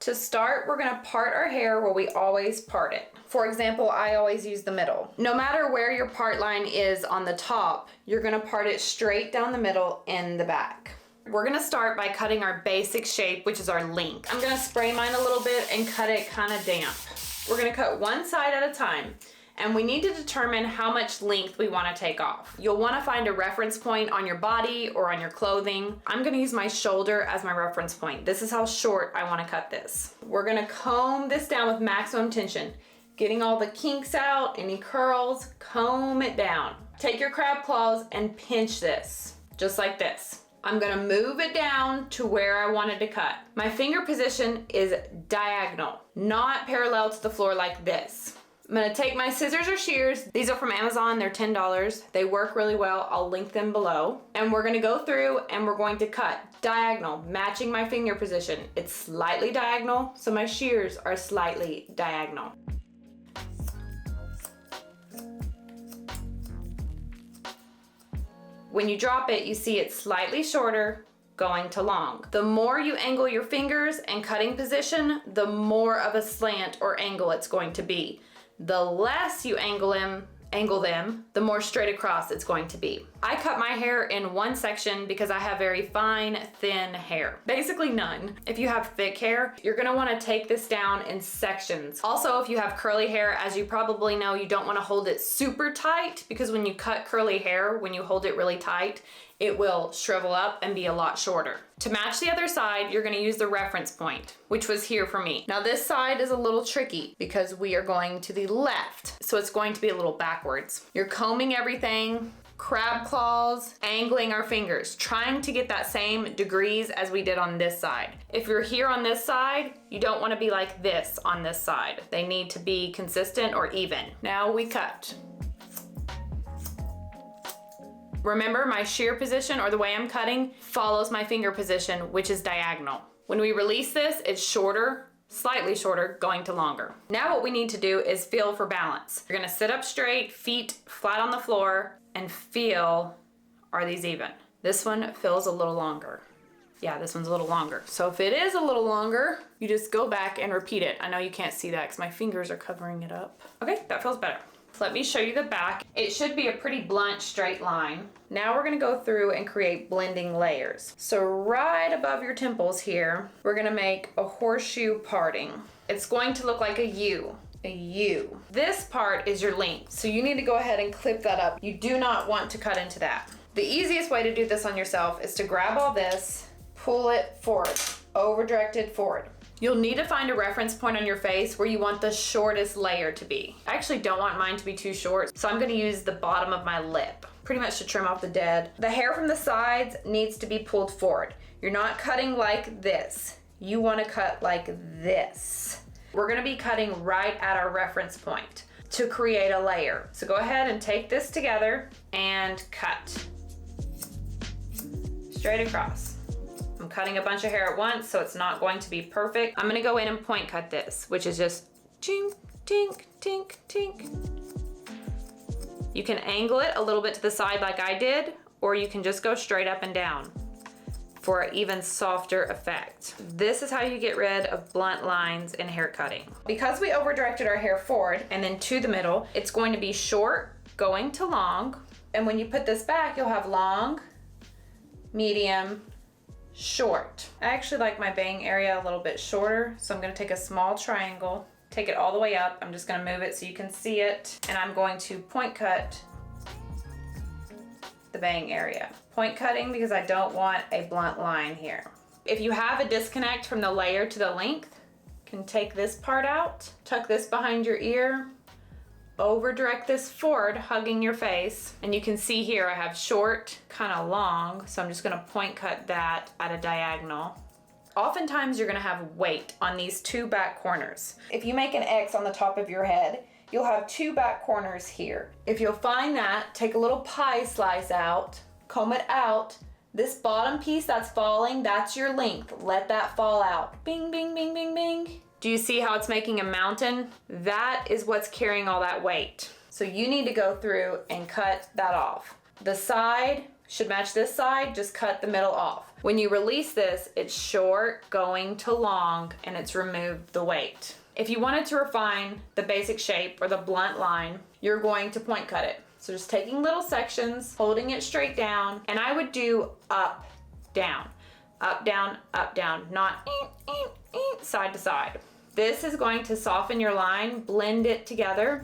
To start, we're gonna part our hair where we always part it. For example, I always use the middle. No matter where your part line is on the top, you're gonna part it straight down the middle in the back. We're gonna start by cutting our basic shape, which is our length. I'm gonna spray mine a little bit and cut it kind of damp. We're gonna cut one side at a time. And we need to determine how much length we want to take off. You'll want to find a reference point on your body or on your clothing. I'm going to use my shoulder as my reference point. This is how short I want to cut this. We're going to comb this down with maximum tension, getting all the kinks out, any curls, comb it down. Take your crab claws and pinch this, just like this. I'm gonna move it down to where I wanted to cut. My finger position is diagonal, not parallel to the floor like this. I'm gonna take my scissors or shears. These are from Amazon, they're $10. They work really well, I'll link them below. And we're gonna go through and we're going to cut diagonal, matching my finger position. It's slightly diagonal, so my shears are slightly diagonal. When you drop it, you see it's slightly shorter, going to long. The more you angle your fingers and cutting position, the more of a slant or angle it's going to be. The less you angle them, the more straight across it's going to be. I cut my hair in one section because I have very fine, thin hair. Basically none. If you have thick hair, you're gonna wanna take this down in sections. Also, if you have curly hair, as you probably know, you don't wanna hold it super tight because when you cut curly hair, when you hold it really tight, it will shrivel up and be a lot shorter. To match the other side, you're gonna use the reference point, which was here for me. Now this side is a little tricky because we are going to the left, so it's going to be a little backwards. You're combing everything, crab claws, angling our fingers, trying to get that same degrees as we did on this side. If you're here on this side, you don't wanna be like this on this side. They need to be consistent or even. Now we cut. Remember, my shear position, or the way I'm cutting, follows my finger position, which is diagonal. When we release this, it's shorter, slightly shorter, going to longer. Now what we need to do is feel for balance. You're gonna sit up straight, feet flat on the floor, and feel, are these even? This one feels a little longer. Yeah, this one's a little longer. So if it is a little longer, you just go back and repeat it. I know you can't see that because my fingers are covering it up. Okay, that feels better. Let me show you the back. It should be a pretty blunt straight line. Now we're gonna go through and create blending layers. So right above your temples here, we're gonna make a horseshoe parting. It's going to look like a U. A U. This part is your length, so you need to go ahead and clip that up. You do not want to cut into that. The easiest way to do this on yourself is to grab all this, pull it forward, over directed forward. You'll need to find a reference point on your face where you want the shortest layer to be. I actually don't want mine to be too short, so I'm gonna use the bottom of my lip, pretty much to trim off the dead. The hair from the sides needs to be pulled forward. You're not cutting like this. You wanna cut like this. We're gonna be cutting right at our reference point to create a layer. So go ahead and take this together and cut. Straight across. I'm cutting a bunch of hair at once, so it's not going to be perfect. I'm gonna go in and point cut this, which is just tink, tink, tink, tink. You can angle it a little bit to the side like I did, or you can just go straight up and down for an even softer effect. This is how you get rid of blunt lines in hair cutting. Because we over directed our hair forward and then to the middle, it's going to be short, going to long. And when you put this back, you'll have long, medium, short. I actually like my bang area a little bit shorter, so I'm gonna take a small triangle, take it all the way up. I'm just gonna move it so you can see it, and I'm going to point cut the bang area. Point cutting because I don't want a blunt line here. If you have a disconnect from the layer to the length, you can take this part out, tuck this behind your ear, over direct this forward, hugging your face. And you can see here I have short, kind of long, so I'm just gonna point cut that at a diagonal. Oftentimes you're gonna have weight on these two back corners. If you make an X on the top of your head, you'll have two back corners here. If you'll find that, take a little pie slice out, comb it out. This bottom piece that's falling, that's your length. Let that fall out. Bing, bing, bing, bing, bing. Do you see how it's making a mountain? That is what's carrying all that weight. So you need to go through and cut that off. The side should match this side, just cut the middle off. When you release this, it's short going to long, and it's removed the weight. If you wanted to refine the basic shape or the blunt line, you're going to point cut it. So just taking little sections, holding it straight down, and I would do up, down, not side to side. This is going to soften your line, blend it together.